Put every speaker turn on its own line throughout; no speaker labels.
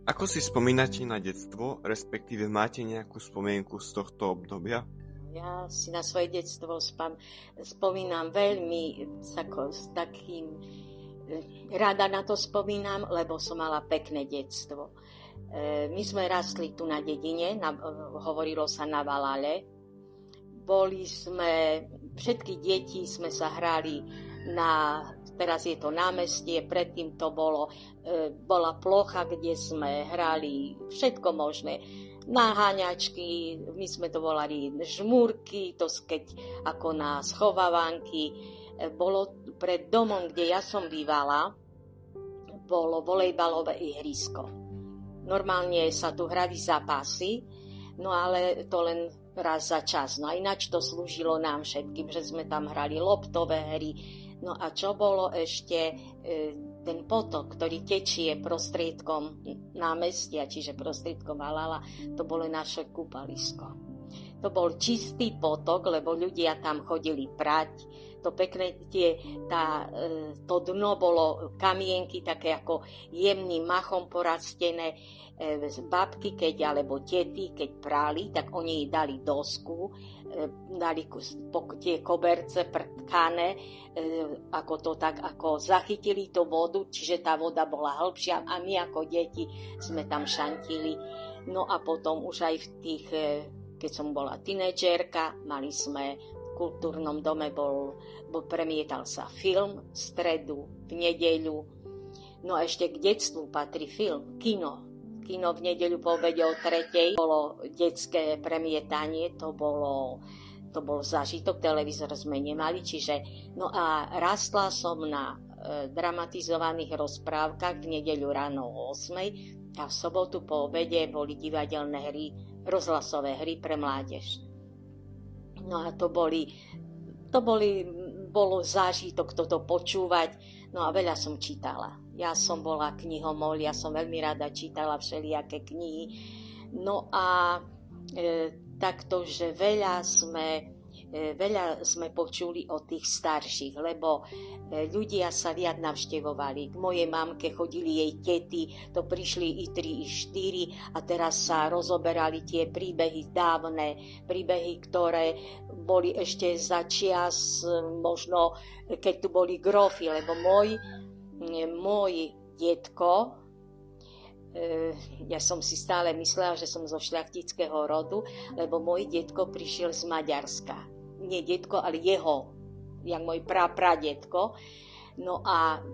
Ako si spomínate na detstvo, respektíve máte nejakú spomienku z tohto obdobia?
Ja si na svoje detstvo spomínam veľmi s takým, rada na to spomínam, lebo som mala pekné detstvo. My sme rastli tu na dedine, hovorilo sa na Valale. Všetky deti sme sa hrali teraz je to námestie, predtým to bola plocha, kde sme hrali všetko možné. Naháňačky, my sme to volali žmúrky, ako na schovávanky. Bolo pred domom, kde ja som bývala, bolo volejbalové ihrisko. Normálne sa tu hrali zápasy, no ale to len raz za čas. No a ináč to slúžilo nám všetkým, že sme tam hrali loptové hry. No a čo bolo ešte ten potok, ktorý tečie prostriedkom námestia, čiže prostriedkom Valala, to bolo naše kúpalisko. To bol čistý potok, lebo ľudia tam chodili prať. To pekné, to dno bolo kamienky, také ako jemným machom porastené. Babky, alebo tety, keď prali, tak oni dali dosku, dali tie koberce prtkané, ako zachytili tú vodu, čiže tá voda bola hĺbšia a my ako deti sme tam šantili. No a potom už aj keď som bola tínedžerka, mali sme v kultúrnom dome, premietal sa film v stredu, v nedeľu. No a ešte k detstvu patrí film, kino v nedeľu po obede o 3:00 bolo detské premietanie, to bol zážitok, televízor sme nemali, no a rastla som na dramatizovaných rozprávkach v nedeľu ráno o 8:00 a v sobotu po obede boli divadelné hry, rozhlasové hry pre mládež. No a bolo zážitok toto počúvať, no a veľa som čítala. Ja som bola knihomol, ja som veľmi rada čítala všelijaké knihy. No a takto, že veľa sme počuli o tých starších, lebo ľudia sa viac navštevovali. K mojej mamke chodili jej tety, to prišli i 3, i 4 a teraz sa rozoberali tie príbehy dávne, príbehy, ktoré boli ešte za čias, možno keď tu boli grofy, lebo môj detko, ja som si stále myslela, že som zo šľachtického rodu, lebo môj detko prišiel z Maďarska. Nie detko, ale jak môj pradetko. No a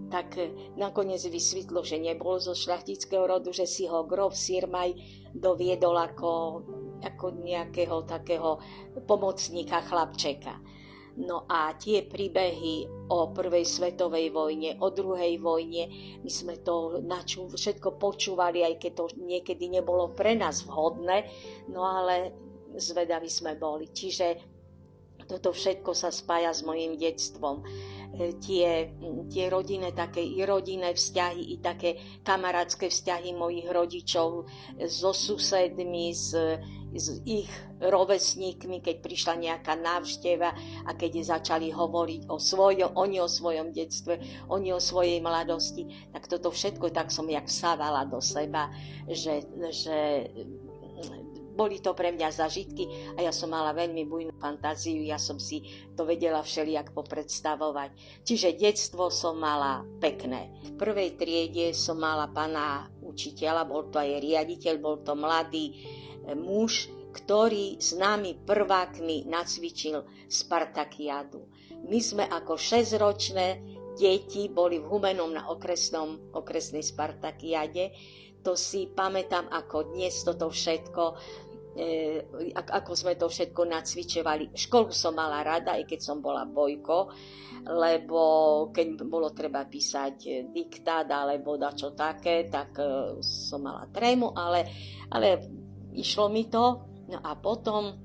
tak nakoniec vysvetlo, že nebol zo šľachtického rodu, že si ho grof Sirmaj doviedol ako nejakého takého pomocníka chlapčeka. No a tie príbehy o prvej svetovej vojne, o druhej vojne, my sme to všetko počúvali, aj keď to niekedy nebolo pre nás vhodné, no ale zvedaví sme boli. Čiže toto všetko sa spája s mojím detstvom. Tie rodinné, také i rodinné vzťahy, i také kamarátske vzťahy mojich rodičov so susedmi, s ich rovesníkmi, keď prišla nejaká návšteva a keď začali hovoriť oni o svojom detstve, oni o svojej mladosti, tak toto všetko tak som jak vsávala do seba, že boli to pre mňa zážitky a ja som mala veľmi bujnú fantáziu, ja som si to vedela všelijak popredstavovať. Čiže detstvo som mala pekné. V prvej triede som mala pána učiteľa, bol to aj riaditeľ, bol to mladý muž, ktorý s nami prvákmi nacvičil Spartakiádu. My sme ako 6-ročné deti boli v Humennom na okresnej Spartakiáde. To si pamätám ako dnes toto všetko, ako sme to všetko nacvičovali. Školu som mala rada, aj keď som bola bojko, lebo keď bolo treba písať diktát alebo dačo také, tak som mala trému, ale išlo mi to. No a potom,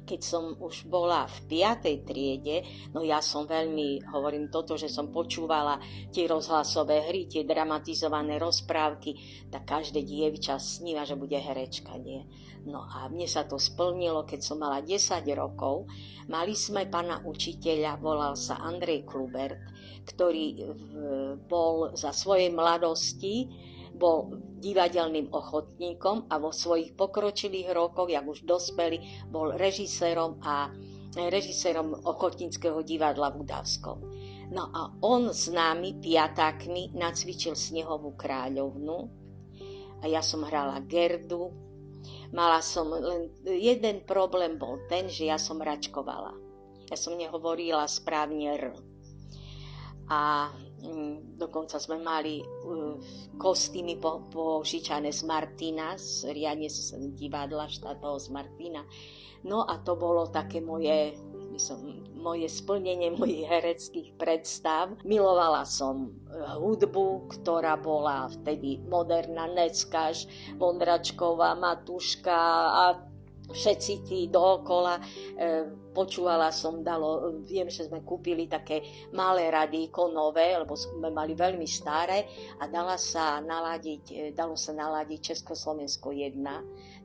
keď som už bola v 5. triede, no ja som veľmi, hovorím toto, že som počúvala tie rozhlasové hry, tie dramatizované rozprávky, tak každé dievča sníva, že bude herečka, nie? No a mne sa to splnilo, keď som mala 10 rokov. Mali sme pána učiteľa, volal sa Andrej Klubert, ktorý bol za svojej mladosti bol divadelným ochotníkom a vo svojich pokročilých rokoch, jak už dospelý, bol režisérom ochotníckeho divadla v Udavskom. No a on s nami, piatákmi, nacvičil Snehovú kráľovnu a ja som hrala Gerdu. Mala som len jeden problém, bol ten, že ja som račkovala. Ja som nehovorila správne R. A dokonca sme mali kostýmy požičané z Martina, riadne z divadla štátneho z Martina. No a to bolo také moje splnenie mojich hereckých predstav. Milovala som hudbu, ktorá bola vtedy moderná, Neckáš, Vondračková, Matuška a všetci tí dookola. Počúvala som, viem, že sme kúpili také malé radíko nové, lebo sme mali veľmi staré a dalo sa naladiť Československo 1.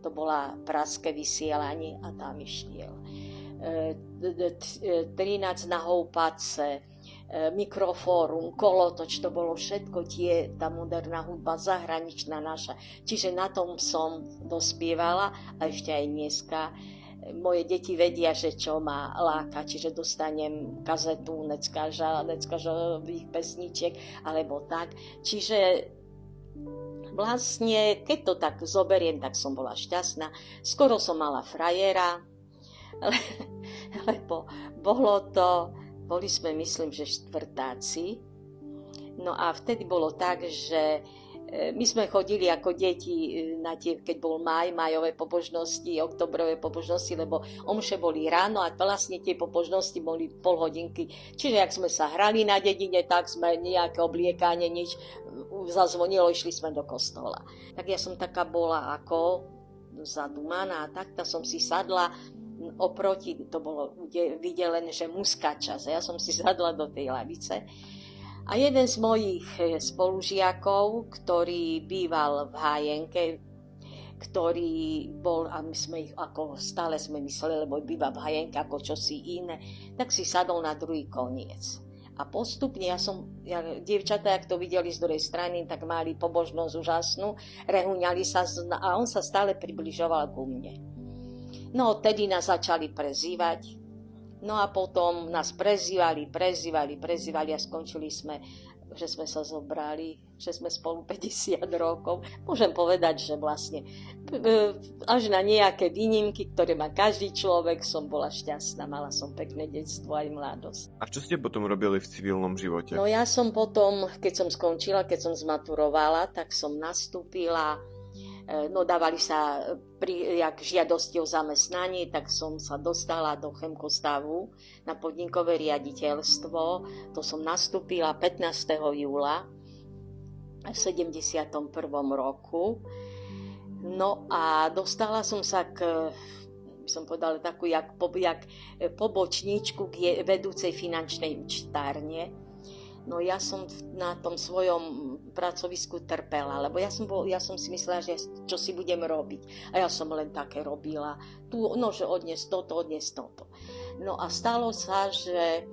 To bola pražské vysielanie a tam išiel 13 na houpace, Mikrofórum, Kolotoč, to bolo všetko tá moderná hudba, zahraničná naša. Čiže na tom som dospievala a ešte aj dneska. Moje deti vedia, že čo ma láka, čiže dostanem kazetu Neckážových pesničiek alebo tak. Čiže vlastne, keď to tak zoberiem, tak som bola šťastná. Skoro som mala frajera, lebo boli sme, myslím, že štvrtáci. No a vtedy bolo tak, že my sme chodili ako deti na tie, keď bol májové pobožnosti, oktobrové pobožnosti, lebo omše boli ráno a vlastne tie pobožnosti boli pol hodinky. Čiže ak sme sa hrali na dedine, tak sme nejaké obliekanie, nič, zazvonilo, išli sme do kostola. Tak ja som taká bola ako zadumaná, takto som si sadla oproti, to bolo vydelené, že mužská časť. Ja som si sadla do tej lavice a jeden z mojich spolužiakov, ktorý býval v Hájenke, ktorý bol, a my sme ich ako stále sme mysleli, lebo býva v Hájenke ako čosi iné, tak si sadol na druhý koniec. A postupne dievčatá, jak to videli z druhej strany, tak mali pobožnosť úžasnú, rehuňali sa a on sa stále približoval ku mne. No, odtedy nás začali prezývať. No a potom nás prezývali a skončili sme, že sme sa zobrali, že sme spolu 50 rokov. Môžem povedať, že vlastne až na nejaké výnimky, ktoré má každý človek, som bola šťastná. Mala som pekné detstvo aj mladosť.
A čo ste potom robili v civilnom živote? No
ja som potom, keď som skončila, keď som zmaturovala, tak som nastúpila. No dávali sa jak žiadosti o zamestnanie, tak som sa dostala do Chemkostavu na podnikové riaditeľstvo. To som nastúpila 15. júla v 71. roku. No a dostala som sa by som povedala takú jak pobočníčku k vedúcej finančnej účtárne. No ja som na tom svojom pracovisku trpela, lebo ja som si myslela, že čo si budem robiť. A ja som len také robila. Že odnes toto. No a stalo sa, že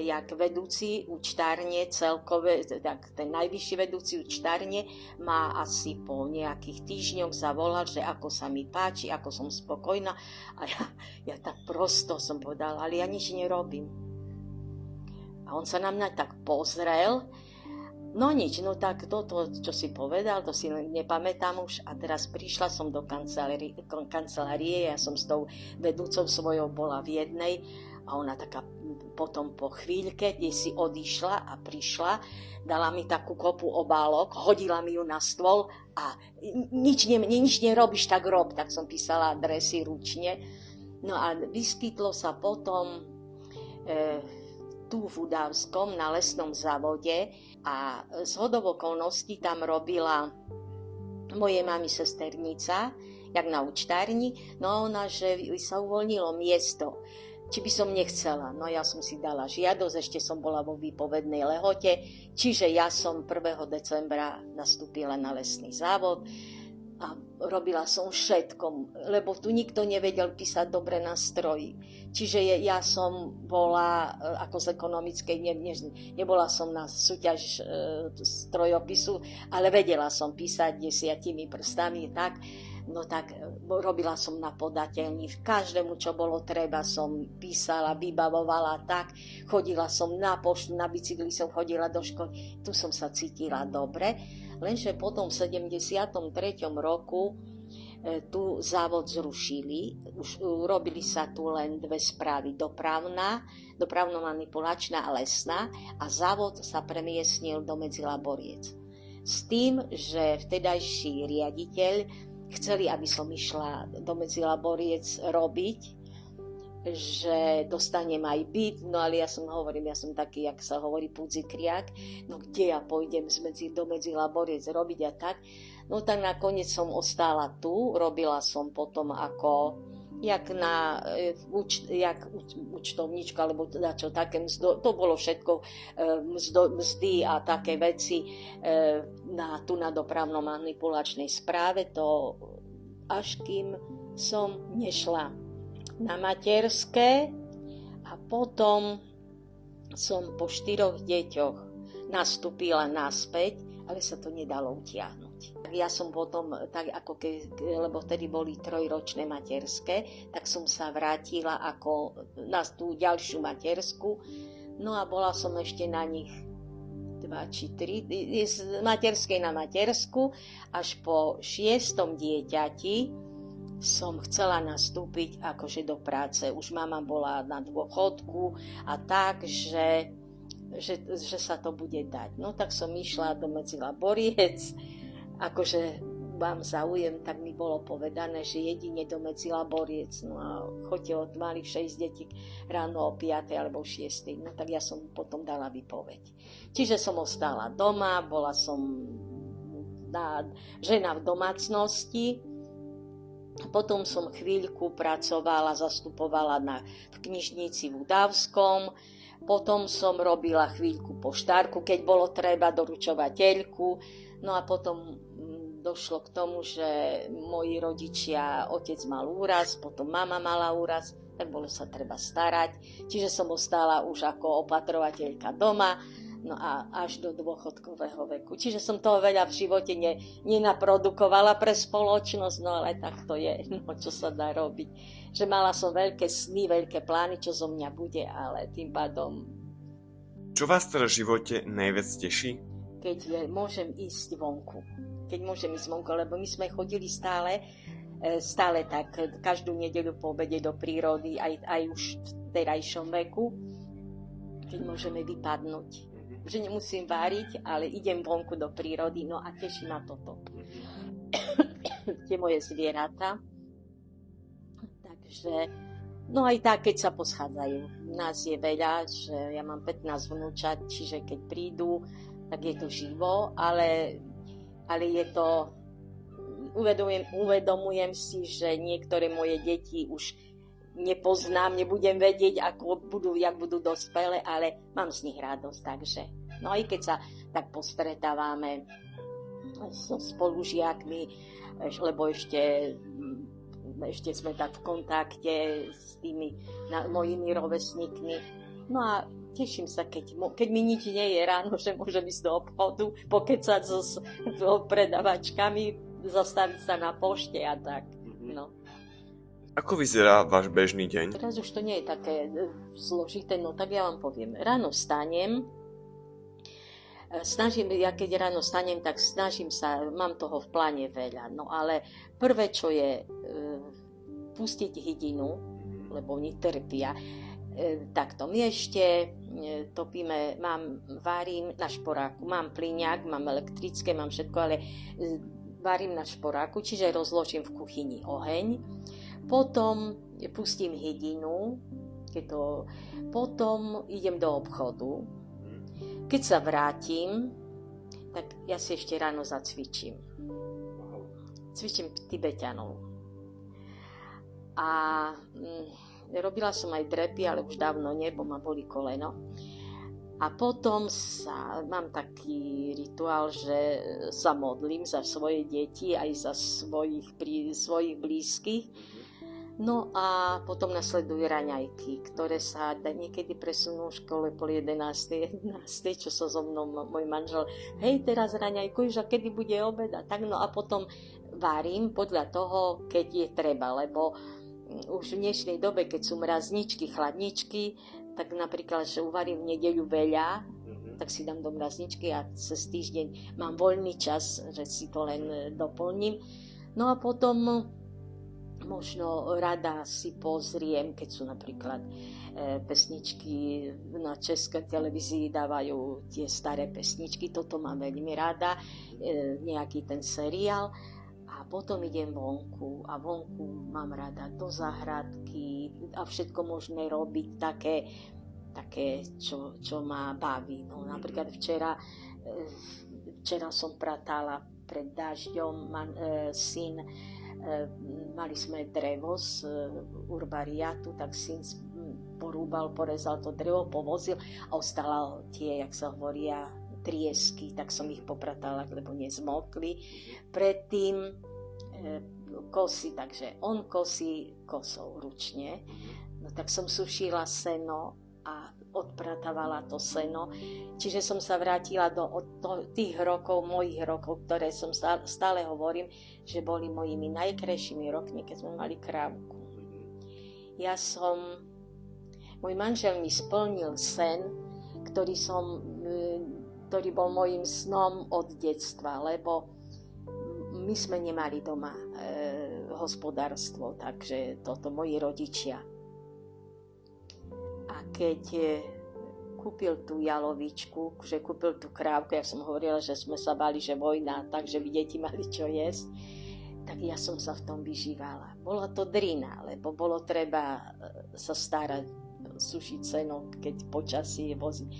jak vedúci účtárne celkové, tak ten najvyšší vedúci účtárne ma asi po nejakých týždňoch zavolal, že ako sa mi páči, ako som spokojná. A ja tak prosto som povedala, ale ja nič nerobím. A on sa na mňa tak pozrel, no nič, no tak toto, čo si povedal, to si nepamätám už. A teraz prišla som do kancelárie, ja som s tou vedúcou svojou bola v jednej a ona taká potom po chvíľke, kde si odišla a prišla, dala mi takú kopu obálok, hodila mi ju na stôl a nič nerobíš, tak rob. Tak som písala adresy ručne. No a vyskytlo sa potom tu v Udavskom na lesnom závode a zhodou okolností tam robila moje mami sesternica, jak na účtárni, no ona, že sa uvoľnilo miesto, či by som nechcela. No ja som si dala žiadosť, ešte som bola vo výpovednej lehote, čiže ja som 1. decembra nastúpila na lesný závod. a robila som všetko, lebo tu nikto nevedel písať dobre na stroji. Čiže ja som bola ako z ekonomickej, nebola som na súťaž strojopisu, ale vedela som písať 10 prstami, tak. No tak robila som na podateľni, každému, čo bolo treba, som písala, vybavovala tak, chodila som na poštu, na bicykli som chodila do školy, tu som sa cítila dobre, lenže potom v 73. roku tu závod zrušili, už urobili sa tu len dve správy, dopravno-manipulačná a lesná, a závod sa premiestnil do Medzilaboriec. S tým, že vtedajší riaditeľ chceli, aby som išla do Medzilaboriec robiť, že dostanem aj byt, no ale ja som taký, jak sa hovorí, pudzikriak, no kde ja pôjdem do Medzilaboriec robiť a tak. No tak nakoniec som ostála tu, robila som potom ako jak účtovníčka, alebo teda čo také, to bolo všetko mzdy a také veci tu na dopravno-manipulačnej správe, to až kým som nešla na materské a potom som po 4 deťoch nastúpila naspäť, ale sa to nedalo utiahnuť. Ja som potom, tak ako lebo vtedy boli 3-ročné materské, tak som sa vrátila ako na tú ďalšiu matersku. No a bola som ešte na nich 2 či 3, z materskej na matersku, až po 6. dieťati som chcela nastúpiť akože do práce. Už mama bola na dôchodku a tak, že sa to bude dať. No tak som išla do Medzilaboriec, akože mám záujem, tak mi bolo povedané, že jedine do Medzilaboriec, no a chodte od malých 6 detí ráno o 5 alebo 6, no tak ja som potom dala výpoveď. Čiže som ostala doma, bola som žena v domácnosti, potom som chvíľku pracovala, zastupovala v knižnici v Udavskom, potom som robila chvíľku poštárku, keď bolo treba, doručovateľku. No a potom došlo k tomu, že moji rodičia, otec mal úraz, potom mama mala úraz, tak bolo sa treba starať. Čiže som ostala už ako opatrovateľka doma, no a až do dôchodkového veku. Čiže som toho veľa v živote nenaprodukovala pre spoločnosť, no ale tak to je, no čo sa dá robiť. Že mala som veľké sny, veľké plány, čo zo mňa bude, ale tým pádom...
Čo vás teda v živote najviac teší?
Keď môžem ísť vonku. Lebo my sme chodili stále tak každú nedeľu po obede do prírody, aj už v terajšom veku, keď môžeme vypadnúť. Že nemusím váriť, ale idem vonku do prírody, no a teší ma toto. Tie moje zvieratá. Takže, no aj tak, keď sa poschádzajú. Nás je veľa, že ja mám 15 vnúčat, čiže keď prídu, tak je to živo, ale je to, uvedomujem si, že niektoré moje deti už nepoznám, nebudem vedieť, jak budú dospelé, ale mám z nich radosť, takže. No aj keď sa tak postretávame so spolužiakmi, lebo ešte sme tak v kontakte s tými mojimi rovesníkmi. No a teším sa, keď mi nič nie je ráno, že môžem ísť do obchodu, pokecať s predavačkami, zastaviť sa na pošte a tak. No.
Ako vyzerá váš bežný deň?
Teraz už to nie je také zložité, no tak ja vám poviem. Ráno vstanem, keď ráno vstanem, tak snažím sa, mám toho v pláne veľa, no ale prvé, čo je pustiť hydinu, lebo oni trpia. Takto my ešte topíme, varím na šporáku, mám plyňák, mám elektrické, mám všetko, ale varím na šporáku, čiže rozložím v kuchyni oheň, potom pustím hydinu, potom idem do obchodu, keď sa vrátim, tak ja si ešte ráno zacvičím. Cvičím Tibeťanov. A robila som aj drepy, ale už dávno nie, bo ma boli koleno. A potom mám taký rituál, že sa modlím za svoje deti, aj za svojich blízkych. No a potom nasledujú raňajky, ktoré sa niekedy presunú v škole po 11. čo sa so mnou môj manžel, hej, teraz raňajkuješ a kedy bude obed a tak. No a potom varím podľa toho, keď je treba, lebo už v dnešnej dobe, keď sú mrazničky, chladničky, tak napríklad, že uvarím v nedeľu veľa, tak si dám do mrazničky a cez týždeň mám voľný čas, že si to len doplním. No a potom možno rada si pozriem, keď sú napríklad pesničky na českej televízii, dávajú tie staré pesničky, toto mám veľmi rada, nejaký ten seriál. A potom idem vonku a vonku mám rada do záhradky a všetko možné robiť také čo ma baví. No, napríklad včera som pratala pred dažďom, syn, mali sme drevo z urbariatu, tak syn porezal to drevo, povozil a ostala tie, jak sa hovoria, triesky, tak som ich popratala, lebo nezmokli. Predtým kosy, takže on kosí kosou ručne, no tak som sušila seno a odpratávala to seno. Čiže som sa vrátila do tých rokov, mojich rokov, ktoré som stále hovorím, že boli mojimi najkrajšími rokmi, keď sme mali krávku. Môj manžel mi splnil sen, ktorý bol mojim snom od detstva, lebo my sme nemali doma hospodárstvo, takže toto moji rodičia. A keď kúpil tú jalovičku, že kúpil tú krávku, ja som hovorila, že sme sa báli, že vojna, takže vy deti mali čo jesť, tak ja som sa v tom vyžívala. Bola to drina, lebo bolo treba sa starať, sušiť seno, keď počasie voziť.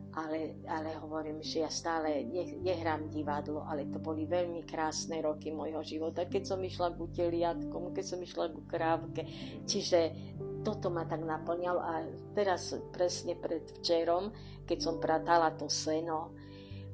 Ale hovorím, že ja stále nehrám divadlo, ale to boli veľmi krásne roky môjho života, keď som išla k teliatkom, keď som išla ku krávke. Čiže toto ma tak naplňalo a teraz presne pred včerom, keď som pratala to seno,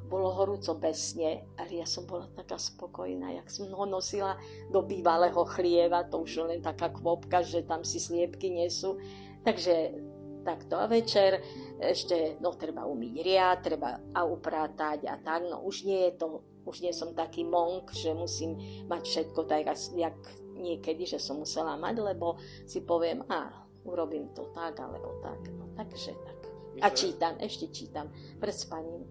bolo horúco besne, ale ja som bola taká spokojná, jak som ho nosila do bývalého chlieva, to už len taká kvopka, že tam si sliepky nesú. Takže takto a večer ešte, treba umyť riad, treba a upratať a tak, no už nie som taký monk, že musím mať všetko tak, jak niekedy, že som musela mať, lebo si poviem, urobím to tak, alebo tak, no takže tak. A ešte čítam pred spaním.